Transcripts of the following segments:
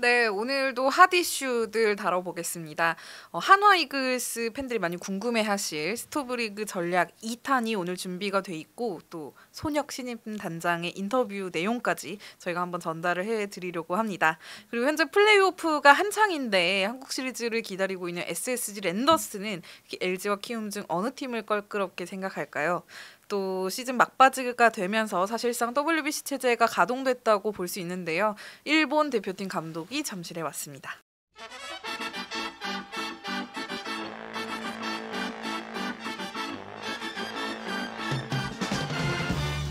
네, 오늘도 핫 이슈들 다뤄보겠습니다. 한화 이글스 팬들이 많이 궁금해하실 스토브리그 전략 2탄이 오늘 준비가 돼 있고 또 손혁 신임 단장의 인터뷰 내용까지 저희가 한번 전달을 해드리려고 합니다. 그리고 현재 플레이오프가 한창인데 한국 시리즈를 기다리고 있는 SSG 랜더스는 LG와 키움 중 어느 팀을 껄끄럽게 생각할까요? 또 시즌 막바지가 되면서 사실상 WBC 체제가 가동됐다고 볼 수 있는데요. 일본 대표팀 감독이 잠실에 왔습니다.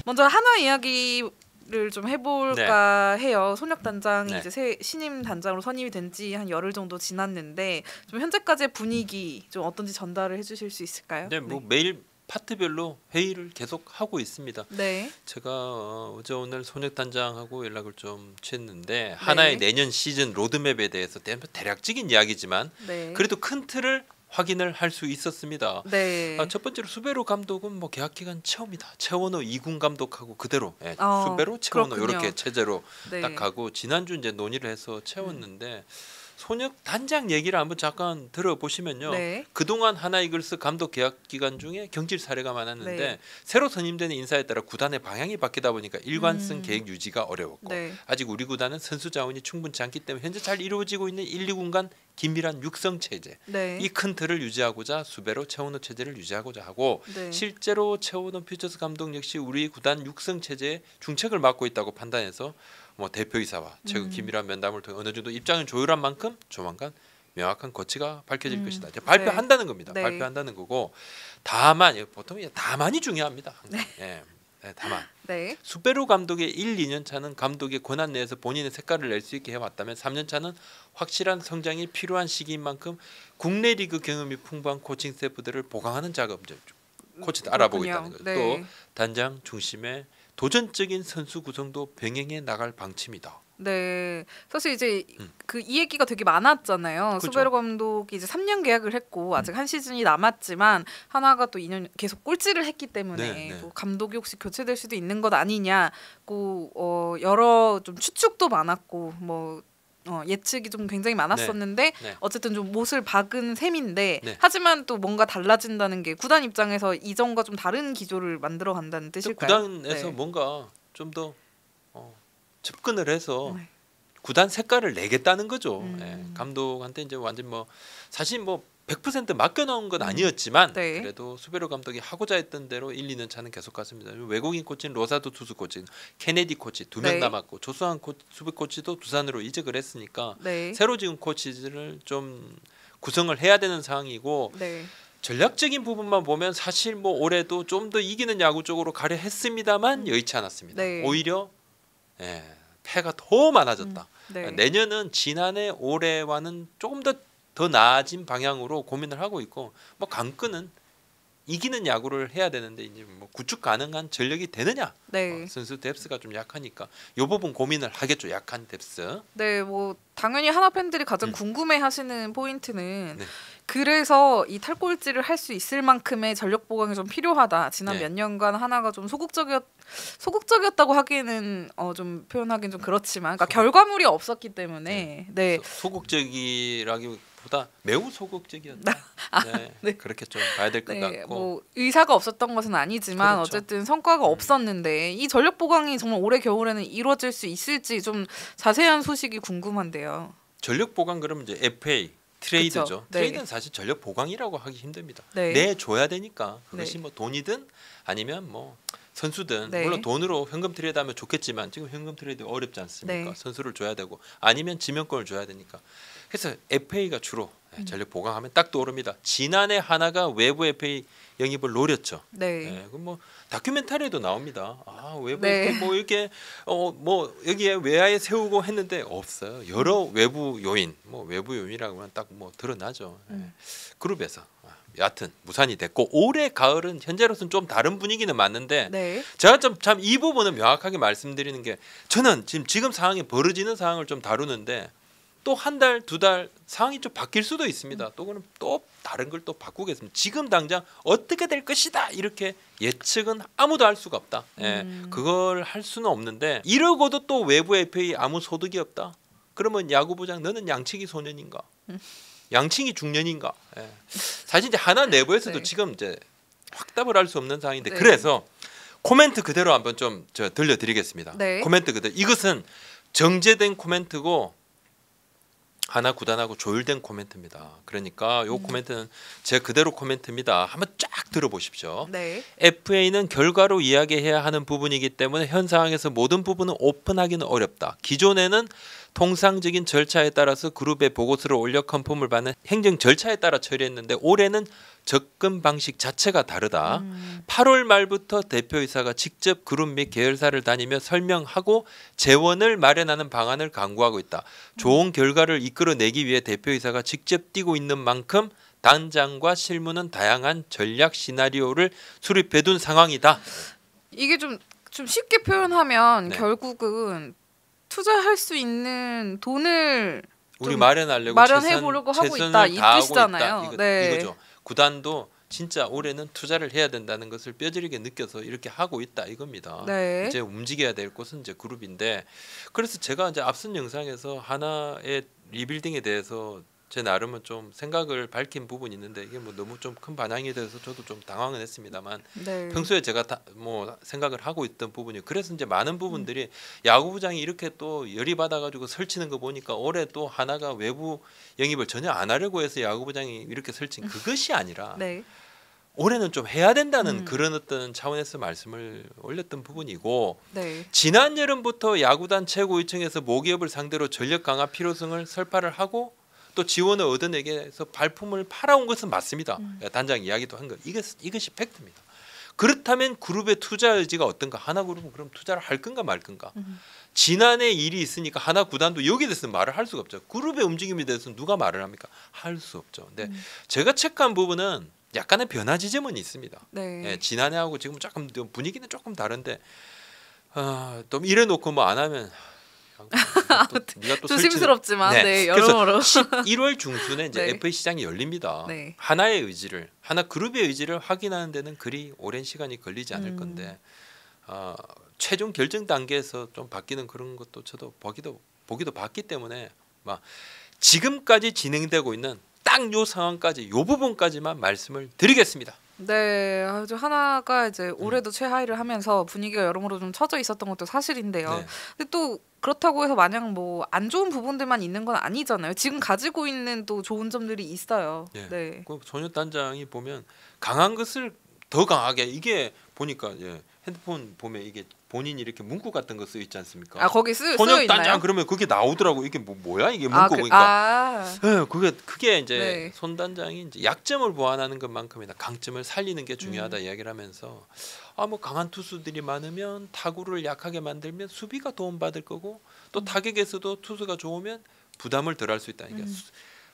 먼저 한화 이야기를 좀 해볼까 해요. 손혁 단장이 이제 새 신임 단장으로 선임이 된 지 한 열흘 정도 지났는데 좀 현재까지의 분위기 좀 어떤지 전달을 해주실 수 있을까요? 네, 뭐 매일 파트별로 회의를 계속 하고 있습니다. 네. 제가 어제 오늘 손혁 단장하고 연락을 좀 취했는데 하나의 내년 시즌 로드맵에 대해서 대략적인 이야기지만 그래도 큰 틀을 확인을 할 수 있었습니다. 첫 번째로 수베로 감독은 뭐 계약 기간 채웁니다. 최원호 2군 감독하고 그대로 수베로 최원호 이렇게 체제로 딱 가고 지난주 이제 논의를 해서 채웠는데 손혁 단장 얘기를 한번 잠깐 들어보시면요. 그동안 하나 이글스 감독 계약 기간 중에 경질 사례가 많았는데 새로 선임되는 인사에 따라 구단의 방향이 바뀌다 보니까 일관성 계획 유지가 어려웠고 아직 우리 구단은 선수 자원이 충분치 않기 때문에 현재 잘 이루어지고 있는 1, 2군간 긴밀한 육성 체제 이 큰 틀을 유지하고자 수베로 최원호 체제를 유지하고자 하고 실제로 최원호 퓨처스 감독 역시 우리 구단 육성 체제의 중책을 맡고 있다고 판단해서 뭐 대표이사와 최근 긴밀한 면담을 통해 어느 정도 입장을 조율한 만큼 조만간 명확한 거치가 밝혀질 것이다. 이제 발표한다는 겁니다. 발표한다는 거고 다만 보통 다만이 중요합니다. 다만 수베로 감독의 1, 2년 차는 감독의 권한 내에서 본인의 색깔을 낼 수 있게 해왔다면 3년 차는 확실한 성장이 필요한 시기인 만큼 국내 리그 경험이 풍부한 코칭 스태프들을 보강하는 작업을 코치도 알아보고 있다는 거죠. 또 단장 중심의 도전적인 선수 구성도 병행해 나갈 방침이다. 네, 사실 이제 이 얘기가 되게 많았잖아요. 그렇죠. 수베로 감독이 이제 3년 계약을 했고 아직 한 시즌이 남았지만 하나가 또 2년 계속 꼴찌를 했기 때문에 뭐 감독이 혹시 교체될 수도 있는 것 아니냐고 여러 좀 추측도 많았고 뭐 예측이 좀 굉장히 많았었는데 어쨌든 좀 못을 박은 셈인데 하지만 또 뭔가 달라진다는 게 구단 입장에서 이전과 좀 다른 기조를 만들어 간다는 뜻일까요? 구단에서 뭔가 좀 더 접근을 해서 구단 색깔을 내겠다는 거죠. 감독한테 이제 완전 뭐 사실 뭐 100% 맡겨놓은 건 아니었지만 그래도 수베로 감독이 하고자 했던 대로 1, 2년 차는 계속 갔습니다. 외국인 코치는 로사도 투수 코치, 케네디 코치 2명 남았고 조수환 수비 코치도 두산으로 이적을 했으니까 새로 지금 코치들을 좀 구성을 해야 되는 상황이고 전략적인 부분만 보면 사실 뭐 올해도 좀 더 이기는 야구 쪽으로 가려 했습니다만 여의치 않았습니다. 오히려 패가 더 많아졌다. 내년은 지난해 올해와는 조금 더 나아진 방향으로 고민을 하고 있고 뭐 관건은 이기는 야구를 해야 되는데 이제 뭐 구축 가능한 전력이 되느냐 선수 뎁스가 좀 약하니까 이 부분 고민을 하겠죠. 약한 뎁스. 네, 뭐 당연히 하나 팬들이 가장 궁금해하시는 포인트는 그래서 이 탈꼴찌를 할 수 있을 만큼의 전력 보강이 좀 필요하다. 지난 몇 년간 하나가 좀 소극적이었다고 하기에는 좀 표현하기는 좀 그렇지만, 그러니까 결과물이 없었기 때문에 소극적이라기보다 매우 소극적이었다. 그렇게 좀 봐야 될 것 같고. 뭐 의사가 없었던 것은 아니지만 어쨌든 성과가 없었는데 이 전력 보강이 정말 올해 겨울에는 이루어질 수 있을지 좀 자세한 소식이 궁금한데요. 전력 보강 그러면 이제 FA 트레이드죠. 트레이드는 사실 전력 보강이라고 하기 힘듭니다. 내줘야 되니까 그것이 뭐 돈이든 아니면 뭐 선수든 물론 돈으로 현금 트레이드하면 좋겠지만 지금 현금 트레이드 어렵지 않습니까? 선수를 줘야 되고 아니면 지명권을 줘야 되니까. 그래서 FA가 주로 전력 보강하면 딱 떠오릅니다. 지난해 하나가 외부 FA 영입을 노렸죠. 그럼 뭐 다큐멘터리에도 나옵니다. 외부 뭐 이렇게 뭐 여기에 외야에 세우고 했는데 없어요. 여러 외부 요인, 뭐 외부 요인이라고 하면 딱 뭐 드러나죠. 그룹에서. 여하튼 무산이 됐고 올해 가을은 현재로서는 좀 다른 분위기는 맞는데 제가 좀 참 이 부분은 명확하게 말씀드리는 게 저는 지금 상황이 벌어지는 상황을 좀 다루는데 또 한 달, 두 달 상황이 좀 바뀔 수도 있습니다. 또 다른 걸 또 바꾸겠습니다. 지금 당장 어떻게 될 것이다 이렇게 예측은 아무도 할 수가 없다. 그걸 할 수는 없는데 이러고도 또 외부 FA 아무 소득이 없다. 그러면 야구부장 너는 양치기 소년인가? 양치기 중년인가? 예. 사실 이제 하나 내부에서도 네. 지금 이제 확답을 할 수 없는 상황인데 네. 그래서 코멘트 그대로 한번 좀 들려드리겠습니다. 네. 코멘트 그대로. 이것은 정제된 코멘트고 하나 구단하고 조율된 코멘트입니다. 그러니까 요 코멘트는 제 그대로 코멘트입니다. 한번 쫙 들어보십시오. 네. FA는 결과로 이야기해야 하는 부분이기 때문에 현 상황에서 모든 부분은 오픈하기는 어렵다. 기존에는 통상적인 절차에 따라서 그룹에 보고서를 올려 컨펌을 받는 행정 절차에 따라 처리했는데 올해는 접근 방식 자체가 다르다. 8월 말부터 대표이사가 직접 그룹 및 계열사를 다니며 설명하고 재원을 마련하는 방안을 강구하고 있다. 좋은 결과를 이끌어내기 위해 대표이사가 직접 뛰고 있는 만큼 단장과 실무는 다양한 전략 시나리오를 수립해둔 상황이다. 이게 좀 쉽게 표현하면 네. 결국은 투자할 수 있는 돈을 우리 마련하려고 마련해 보려고 하고 있다 이 뜻이잖아요. 이거죠. 구단도 진짜 올해는 투자를 해야 된다는 것을 뼈저리게 느껴서 이렇게 하고 있다 이겁니다. 네. 이제 움직여야 될 곳은 이제 그룹인데 그래서 제가 이제 앞선 영상에서 하나의 리빌딩에 대해서 제 나름은 좀 생각을 밝힌 부분이 있는데 이게 뭐 너무 좀 큰 반향이 돼서 저도 좀 당황은 했습니다만 네. 평소에 제가 뭐 생각을 하고 있던 부분이 그래서 이제 많은 부분들이 야구부장이 이렇게 또 열이 받아가지고 설치는 거 보니까 올해 또 하나가 외부 영입을 전혀 안 하려고 해서 야구부장이 이렇게 설친 그것이 아니라 네. 올해는 좀 해야 된다는 그런 어떤 차원에서 말씀을 올렸던 부분이고 네. 지난 여름부터 야구단 최고위층에서 모기업을 상대로 전력 강화 필요성을 설파를 하고 또 지원을 얻어내기 위해서 발품을 팔아온 것은 맞습니다. 단장 이야기도 한 것. 이것이 팩트입니다. 그렇다면 그룹의 투자 의지가 어떤가? 하나그룹은 그럼 투자를 할 건가 말 건가? 지난해 일이 있으니까 하나 구단도 여기에 대해서 말을 할 수가 없죠. 그룹의 움직임에 대해서 누가 말을 합니까? 할 수 없죠. 근데 제가 체크한 부분은 약간의 변화 지점은 있습니다. 네. 예, 지난해하고 지금 조금 분위기는 조금 다른데 또 이래놓고 뭐 안 하면 네가 또 조심스럽지만 네, 여러모로 11월 중순에 이제 네. FA 시장이 열립니다. 네. 하나의 의지를 하나 그룹의 의지를 확인하는 데는 그리 오랜 시간이 걸리지 않을 건데 최종 결정 단계에서 좀 바뀌는 그런 것도 저도 보기도 봤기 때문에 막 지금까지 진행되고 있는 딱 요 상황까지 요 부분까지만 말씀을 드리겠습니다. 네, 아주 하나가 이제 올해도 최하위를 하면서 분위기가 여러모로 좀 처져 있었던 것도 사실인데요. 네. 근데 또 그렇다고 해서 마냥 뭐 안 좋은 부분들만 있는 건 아니잖아요. 지금 가지고 있는 또 좋은 점들이 있어요. 네. 네. 그 손혁 단장이 보면 강한 것을 더 강하게 이게 보니까 핸드폰 보면 이게 본인이 이렇게 문구 같은 거 쓰여 있지 않습니까? 아 거기 쓰여 손혁 있나요? 단장 그러면 그게 나오더라고. 이게 뭐야 이게 문구 보니까. 네, 그게 이제 네. 손 단장이 이제 약점을 보완하는 것만큼이나 강점을 살리는 게 중요하다 이야기를 하면서 뭐 강한 투수들이 많으면 타구를 약하게 만들면 수비가 도움받을 거고 또 타격에서도 투수가 좋으면 부담을 덜 할 수 있다. 그러니까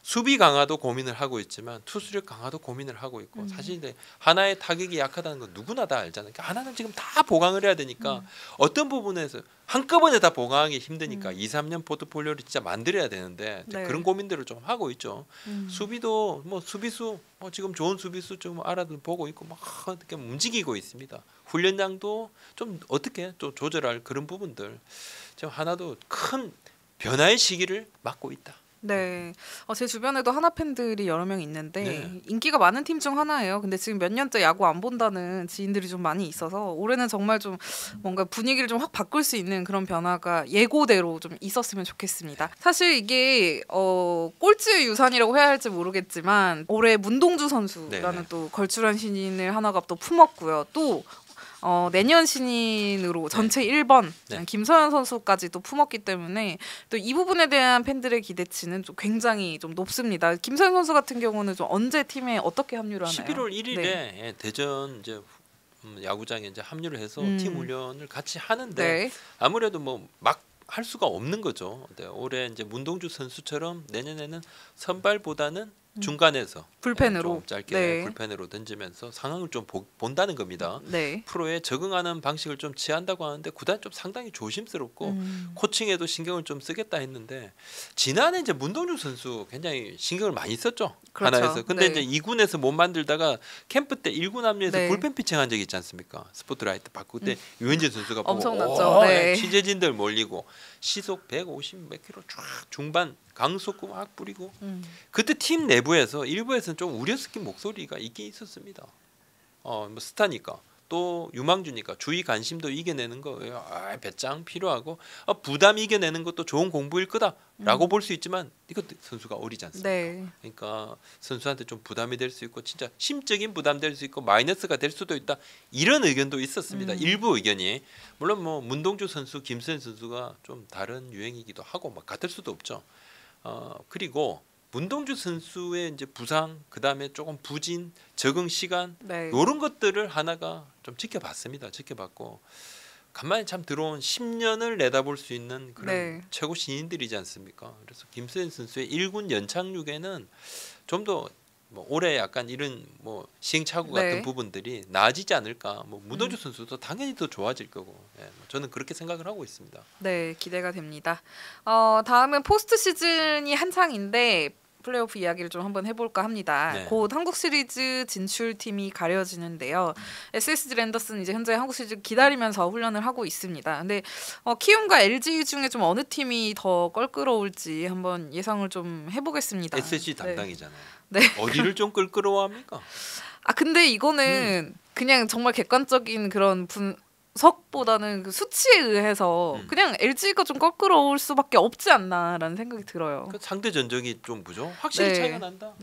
수비 강화도 고민을 하고 있지만 투수력 강화도 고민을 하고 있고 사실 이제 하나의 타격이 약하다는 건 누구나 다 알잖아요. 그러니까 하나는 지금 다 보강을 해야 되니까 어떤 부분에서 한꺼번에 다 보강하기 힘드니까 2, 3년 포트폴리오를 진짜 만들어야 되는데 네. 그런 고민들을 좀 하고 있죠. 수비도 뭐 수비수 지금 좋은 수비수 좀 알아도 보고 있고 막 이렇게 움직이고 있습니다. 훈련량도 좀 어떻게 좀 조절할 그런 부분들 지금 하나도 큰 변화의 시기를 맞고 있다. 네, 제 주변에도 하나 팬들이 여러 명 있는데 네. 인기가 많은 팀 중 하나예요. 근데 지금 몇 년째 야구 안 본다는 지인들이 좀 많이 있어서 올해는 정말 좀 뭔가 분위기를 좀 확 바꿀 수 있는 그런 변화가 예고대로 좀 있었으면 좋겠습니다. 사실 이게 꼴찌의 유산이라고 해야 할지 모르겠지만 올해 문동주 선수라는 네. 또 걸출한 신인을 하나가 또 품었고요. 또 내년 신인으로 전체 1번 네. 김서현 선수까지 또 품었기 때문에 또 이 부분에 대한 팬들의 기대치는 좀 굉장히 좀 높습니다. 김서현 선수 같은 경우는 좀 언제 팀에 어떻게 합류를 하나요? 11월 1일에 네. 대전 이제 야구장에 이제 합류를 해서 팀 훈련을 같이 하는데 네. 아무래도 뭐 막 할 수가 없는 거죠. 네, 올해 이제 문동주 선수처럼 내년에는 선발보다는 중간에서 불펜으로 좀 짧게 불펜으로 던지면서 상황을 좀 본다는 겁니다. 프로에 적응하는 방식을 좀 취한다고 하는데 구단 좀 상당히 조심스럽고 코칭에도 신경을 좀 쓰겠다 했는데 지난해 이제 문동주 선수 굉장히 신경을 많이 썼죠. 그렇죠. 하나에서. 근데 이제 2군에서 못 만들다가 캠프 때 1군 합류해서 불펜 피칭한 적이 있지 않습니까? 스포트라이트 받고 그때 유현진 선수가 엄청났죠. 취재진들 몰리고 시속 150 몇 킬로 쫙 중반 강속구 막 뿌리고 그때 팀 내부에서 일부에서는 좀 우려스킨 목소리가 있긴 있었습니다. 뭐 스타니까 또 유망주니까 주의 관심도 이겨내는 거 배짱 필요하고 부담 이겨내는 것도 좋은 공부일 거다라고 볼 수 있지만 이것도 선수가 어리지 않습니까? 그러니까 선수한테 좀 부담이 될 수 있고 진짜 심적인 부담 될 수 있고 마이너스가 될 수도 있다 이런 의견도 있었습니다. 일부 의견이 물론 뭐 문동주 선수, 김수현 선수가 좀 다른 유행이기도 하고 막 같을 수도 없죠. 그리고 문동주 선수의 이제 부상 그다음에 조금 부진 적응 시간 이런 것들을 하나가 좀 지켜봤고 간만에 참 들어온 10년을 내다볼 수 있는 그런 최고 신인들이지 않습니까? 그래서 김수현 선수의 1군 연착륙에는 좀 더 뭐 올해 약간 이런 뭐 시행착오 같은 부분들이 나아지지 않을까. 뭐 문동주 선수도 당연히 더 좋아질 거고. 저는 그렇게 생각을 하고 있습니다. 네, 기대가 됩니다. 다음은 포스트 시즌이 한창인데 플레이오프 이야기를 좀 한번 해볼까 합니다. 곧 한국 시리즈 진출팀이 가려지는데요. SSG 랜더스는 이제 현재 한국 시리즈 기다리면서 훈련을 하고 있습니다. 근데 키움과 LG 중에 좀 어느 팀이 더 껄끄러울지 한번 예상을 좀 해보겠습니다. SSG 담당이잖아요. 어디를 좀 껄끄러워합니까? 근데 이거는 그냥 정말 객관적인 그런 분석보다는 그 수치에 의해서 그냥 LG가 좀 껄끄러울 수밖에 없지 않나라는 생각이 들어요. 그 상대 전적이 좀 그죠? 확실히 차이가 난다.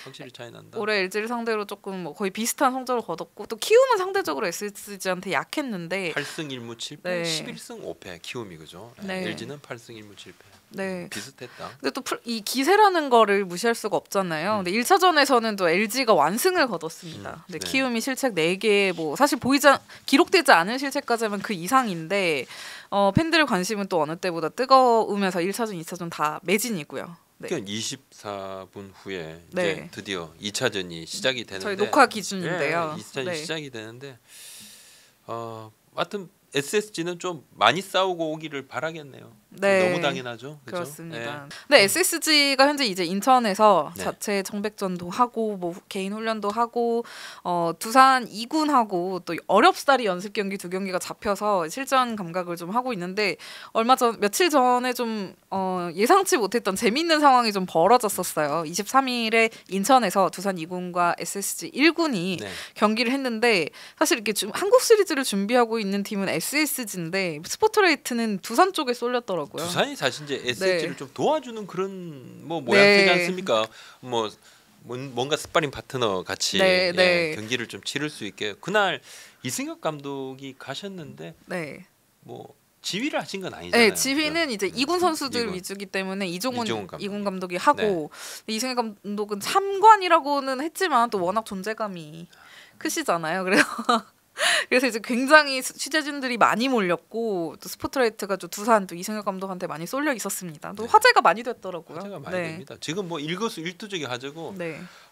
확실히 차이 난다. 올해 LG를 상대로 조금 뭐 거의 비슷한 성적을 거뒀고 또 키움은 상대적으로 SSG한테 약했는데 8승 1무 7패, 11승 5패 키움이 그죠? LG는 8승 1무 7패. 비슷했다. 근데 또 이 기세라는 거를 무시할 수가 없잖아요. 근데 1차전에서는 또 LG가 완승을 거뒀습니다. 근데 키움이 실책 4개 뭐 사실 기록되지 않은 실책까지 하면 그 이상인데 팬들의 관심은 또 어느 때보다 뜨거우면서 1차전, 2차전 다 매진이고요. 그러니까 24분 후에 이제 드디어 2차전이 시작이 되는데 저희 녹화 기준인데요. 2차전이 시작이 되는데 하여튼 SSG는 좀 많이 싸우고 오기를 바라겠네요. 너무 당연하죠. 그죠? 그렇습니다. 근데 SSG가 현재 이제 인천에서 자체 청백전도 하고 뭐 개인 훈련도 하고 두산 2군하고 또 어렵사리 연습 경기 2경기가 잡혀서 실전 감각을 좀 하고 있는데 며칠 전에 좀 예상치 못했던 재미있는 상황이 좀 벌어졌었어요. 23일에 인천에서 두산 2군과 SSG 1군이 경기를 했는데 사실 이렇게 한국 시리즈를 준비하고 있는 팀은 SSG인데 스포트라이트는 두산 쪽에 쏠렸더라고요. 두산이 사실 이제 SSG를 좀 도와주는 그런 뭐 모양새지 않습니까? 뭐 뭔가 스파링 파트너 같이 경기를 좀 치를 수 있게 그날 이승엽 감독이 가셨는데 뭐 지휘를 하신 건 아니잖아요. 지휘는 이제 2군 선수들 위주기 때문에 이종훈 2군 감독이 하고 이승엽 감독은 참관이라고는 했지만 또 워낙 존재감이 크시잖아요. 그래서 이제 굉장히 취재진들이 많이 몰렸고 또 스포트라이트가 또 두산 또 이승엽 감독한테 많이 쏠려 있었습니다. 또 화제가 많이 됐더라고요. 화제가 많이 됩니다. 지금 뭐 일거수일투족의 화제고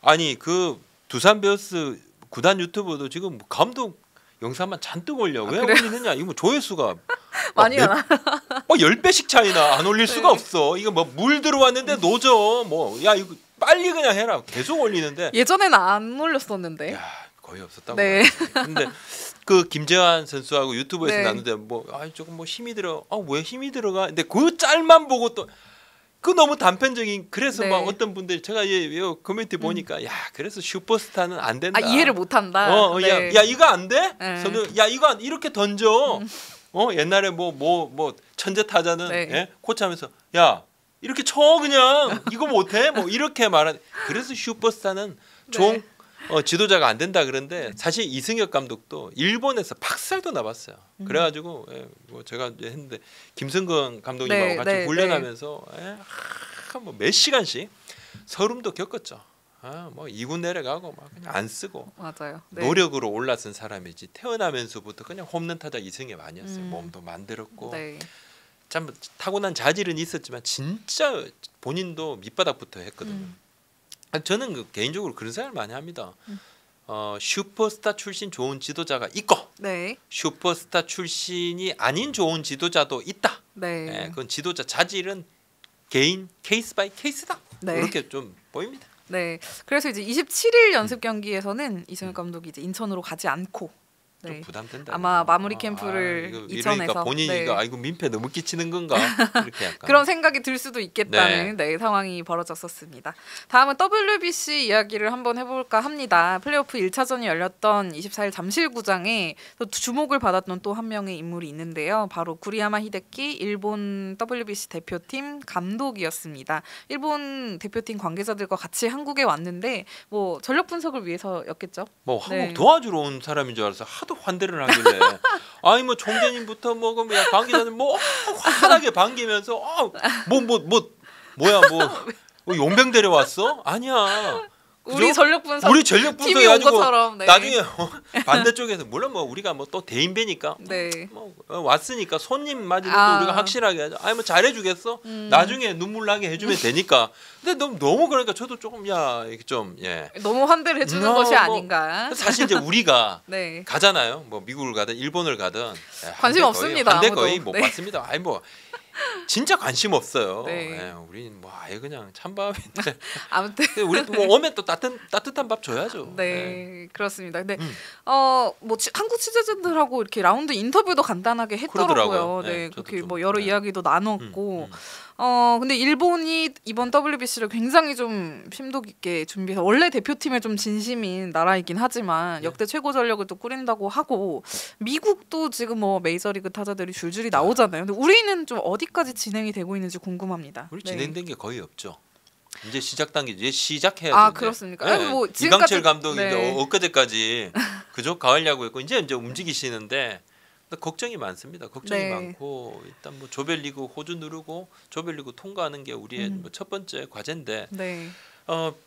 아니 그 두산 베어스 구단 유튜브도 지금 감독 영상만 잔뜩 올려. 왜 올리느냐? 이거 뭐 조회수가 많이 나. 10배씩 차이나 안 올릴 수가 없어. 이거 뭐 물 들어왔는데 노져. 뭐 야 이거 빨리 그냥 해라. 계속 올리는데 예전에는 안 올렸었는데. 야, 거의 없었다고. 근데 그 김재환 선수하고 유튜브에서 나누는데 조금 뭐 힘이 들어. 왜 힘이 들어가? 근데 그 짤만 보고 또 그 너무 단편적인 그래서 막 어떤 분들이 제가 커뮤니티 보니까 야 그래서 슈퍼스타는 안 된다. 이해를 못 한다. 야 이거 안 돼? 야 이거 이렇게 던져. 옛날에 뭐 천재 타자는 코치하면서 야 이렇게 쳐 그냥 이거 못해? 뭐 이렇게 말하는. 그래서 슈퍼스타는 종 지도자가 안 된다 그런데 사실 이승엽 감독도 일본에서 박살도 나봤어요. 그래가지고 뭐 제가 이제 했는데 김성근 감독님하고 같이 훈련하면서 뭐 몇 시간씩 서름도 겪었죠. 뭐 2군 내려가고 막 그냥 안 쓰고 맞아요. 노력으로 올라선 사람이지 태어나면서부터 그냥 홈런 타자 이승엽 아니었어요. 몸도 만들었고 참 타고난 자질은 있었지만 진짜 본인도 밑바닥부터 했거든요. 저는 개인적으로 그런 생각을 많이 합니다. 슈퍼스타 출신 좋은 지도자가 있고 네. 슈퍼스타 출신이 아닌 좋은 지도자도 있다. 네. 예, 그건 지도자 자질은 개인 케이스 바이 케이스다. 네. 그렇게 좀 보입니다. 네. 그래서 이제 27일 연습 경기에서는 이승엽 감독이 이제 인천으로 가지 않고 좀 부담된다. 아마 마무리 캠프를 이천에서 본인이 이거 민폐 너무 끼치는 건가 이렇게 약간 그런 생각이 들 수도 있겠다는 상황이 벌어졌었습니다. 다음은 WBC 이야기를 한번 해볼까 합니다. 플레이오프 1차전이 열렸던 24일 잠실구장에 또 주목을 받았던 또 한 명의 인물이 있는데요. 바로 구리야마 히데키 일본 WBC 대표팀 감독이었습니다. 일본 대표팀 관계자들과 같이 한국에 왔는데 뭐 전력 분석을 위해서였겠죠. 뭐 한국 도와주러 온 사람인 줄 알아서 하도 환대를 하길래 아니 뭐 총재님부터 뭐 관계자들 뭐 환하게 반기면서 뭐야 용병 데려왔어? 아니야. 그죠? 우리 전력 분석 팀이 온 것처럼 나중에 반대쪽에서 물론 뭐 우리가 뭐 또 대인배니까 뭐 왔으니까 손님 맞으면 또 우리가 확실하게 하죠. 아니 뭐 잘해주겠어. 나중에 눈물 나게 해주면 되니까. 근데 너무 그러니까 저도 조금 이게 좀 너무 환대를 해주는 것이 아닌가. 사실 이제 우리가 가잖아요. 뭐 미국을 가든 일본을 가든 관심 없습니다. 환대 거의 못 받습니다. 아니 뭐. 진짜 관심 없어요. 우리는 뭐 아예 그냥 찬밥인데. 아무튼 우리 뭐 오면 또 따뜻한 밥 줘야죠. 그렇습니다. 근데 뭐 한국 취재진들하고 이렇게 라운드 인터뷰도 간단하게 했더라고요. 그렇게 뭐 여러 이야기도 나눴고. 근데 일본이 이번 WBC를 굉장히 좀 심도 깊게 준비해서 원래 대표팀에 좀 진심인 나라이긴 하지만 역대 최고 전력을 또 꾸린다고 하고 미국도 지금 뭐 메이저리그 타자들이 줄줄이 나오잖아요. 근데 우리는 좀 어디까지 진행이 되고 있는지 궁금합니다. 우리 진행된 게 거의 없죠. 이제 시작 단계 이제 시작해야 되는데. 그렇습니까? 뭐 이강철 감독이 엊그제까지 그죠 가을 야구했고 이제 움직이시는데. 걱정이 많습니다. 걱정이 많고 일단 뭐 조별리그 호주 누르고 조별리그 통과하는 게 우리의 뭐 첫 번째 과제인데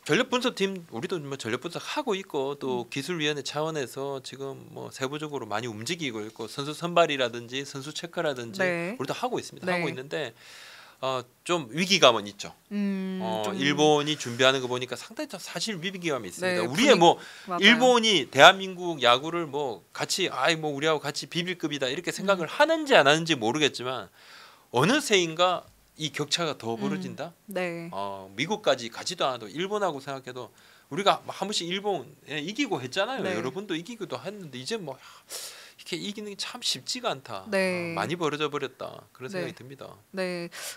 전력 분석팀 우리도 뭐 전력 분석 하고 있고 또 기술위원회 차원에서 지금 뭐 세부적으로 많이 움직이고 있고 선수 선발이라든지 선수 체크라든지 우리도 하고 있습니다. 하고 있는데 좀 위기감은 있죠. 일본이 준비하는 거 보니까 상당히 사실 위기감이 있습니다. 우리의 뭐 일본이 대한민국 야구를 뭐 같이 뭐 우리하고 같이 비빌급이다 이렇게 생각을 하는지 안 하는지 모르겠지만 어느새인가 이 격차가 더 벌어진다. 미국까지 가지도 않아도 일본하고 생각해도 우리가 한 번씩 일본 이기고 했잖아요. 여러분도 이기기도 했는데 이제 뭐 이렇게 이기는 게 참 쉽지가 않다. 많이 벌어져 버렸다. 그런 생각이 듭니다.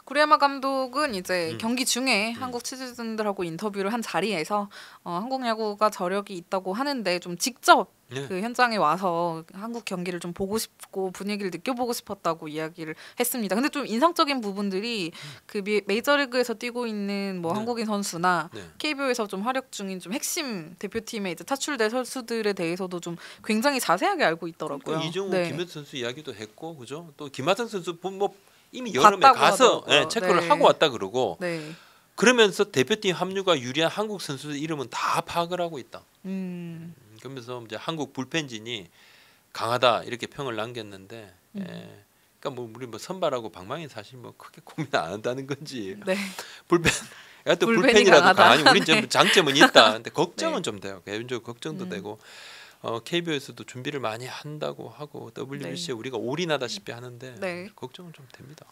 구리야마 감독은 이제 경기 중에 한국 취재진들하고 인터뷰를 한 자리에서 한국 야구가 저력이 있다고 하는데 좀 직접 그 현장에 와서 한국 경기를 좀 보고 싶고 분위기를 느껴보고 싶었다고 이야기를 했습니다. 근데 좀 인상적인 부분들이 그 메이저리그에서 뛰고 있는 뭐 한국인 선수나 KBO에서 좀 활약 중인 좀 핵심 대표팀에 이제 차출된 선수들에 대해서도 좀 굉장히 자세하게 알고 있더라고요. 이정우, 김현수 선수 이야기도 했고, 그죠? 또 김하성 선수 뭐 이미 여름에 가서 체크를 하고 왔다 그러고. 그러면서 대표팀 합류가 유리한 한국 선수들 이름은 다 파악을 하고 있다. 그러면서 이제 한국 불펜진이 강하다 이렇게 평을 남겼는데, 그러니까 뭐 우리 뭐 선발하고 방망이 사실 뭐 크게 고민 안 한다는 건지. 또 불펜이라도 강하니 우린 좀 장점은 있다. 근데 걱정은 좀 돼요. 개인적으로 걱정도 되고. KBO에서도 준비를 많이 한다고 하고 WBC에 우리가 올인하다시피 하는데 걱정은 좀 됩니다.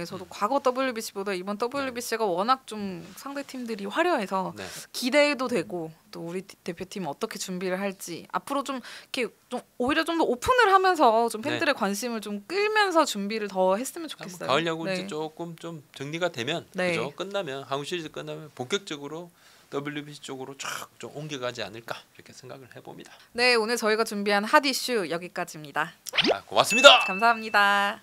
저도 과거 WBC보다 이번 WBC가 워낙 좀 상대 팀들이 화려해서 기대도 되고 또 우리 대표팀 어떻게 준비를 할지 앞으로 좀 이렇게 좀 오히려 좀 더 오픈을 하면서 좀 팬들의 관심을 좀 끌면서 준비를 더 했으면 좋겠어요. 가을 야구 이제 조금 좀 정리가 되면 그죠? 끝나면 한국 시리즈 끝나면 본격적으로 WBC 쪽으로 쫙 좀 옮겨가지 않을까 이렇게 생각을 해봅니다. 오늘 저희가 준비한 핫 이슈 여기까지입니다. 고맙습니다. 감사합니다.